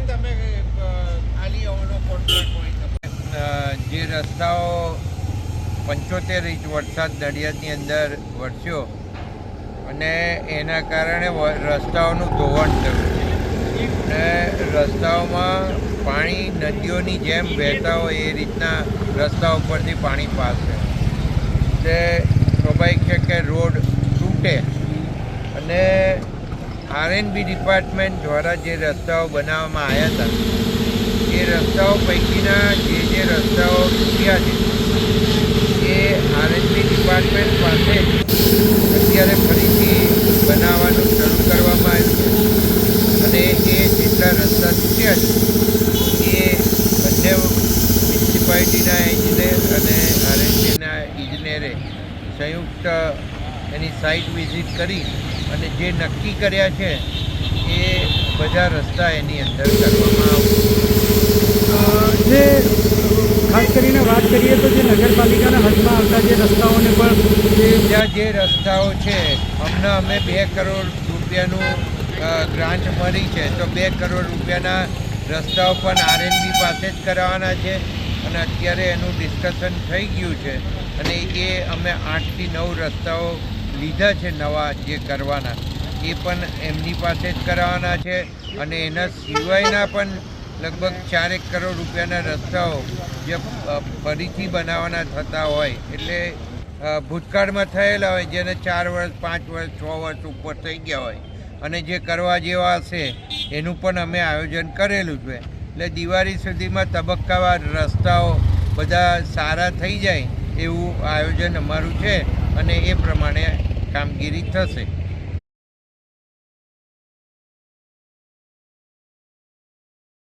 તમે ખાલી આવવાનો કોન્ટ્રાક્ટ હોય જે રસ્તાઓ 75 ઇંચ વરસાદ નડિયાદની અંદર વરસ્યો અને એના કારણે રસ્તાઓનું ધોવાણ થયું છે અને રસ્તાઓમાં પાણી નદીઓની જેમ વહેતા હોય એ રીતના રસ્તા ઉપરથી પાણી પાસ છે. તે સ્વાભાવિક છે કે રોડ તૂટે અને આરએનબી ડિપાર્ટમેન્ટ દ્વારા જે રસ્તાઓ બનાવવામાં આવ્યા હતા એ રસ્તાઓ પૈકીના જે રસ્તાઓ તૂટ્યા છે એ આરએનબી ડિપાર્ટમેન્ટ પાસે અત્યારે ફરીથી બનાવવાનું શરૂ કરવામાં આવ્યું છે અને એ જેટલા રસ્તા તૂટ્યા છે એ બંને મ્યુનિસિપાલિટીના ઇજનેર અને આરએનબીના ઇજનેરે સંયુક્ત એની સાઇટ વિઝિટ કરી અને જે નક્કી કર્યા છે એ બધા રસ્તા એની અંદર કરવામાં આવશે. જે ખાસ કરીને વાત કરીએ તો જે નગરપાલિકાના હદમાં આવતા જે રસ્તાઓને પણ ત્યાં જે રસ્તાઓ છે હમણાં અમે 2 કરોડ રૂપિયાનું ગ્રાન્ટ મળી છે તો 2 કરોડ રૂપિયાના રસ્તાઓ પણ આરએનબી પાસે જ કરાવવાના છે અને અત્યારે એનું ડિસ્કશન થઈ ગયું છે અને એ અમે 8 થી 9 રસ્તાઓ લીધા છે નવા જે કરવાના એ પણ એમની પાસે જ કરાવવાના છે અને એના સિવાયના પણ લગભગ 4 કરોડ રૂપિયાના રસ્તાઓ જે ફરીથી બનાવવાના થતા હોય એટલે ભૂતકાળમાં થયેલા હોય જેને 4 વર્ષ 5 વર્ષ 6 વર્ષ ઉપર થઈ ગયા હોય અને જે કરવા જેવા હશે એનું પણ અમે આયોજન કરેલું છે. એટલે દિવાળી સુધીમાં તબક્કાવાર રસ્તાઓ બધા સારા થઈ જાય એવું આયોજન અમારું છે અને એ પ્રમાણે કામગીરી થશે.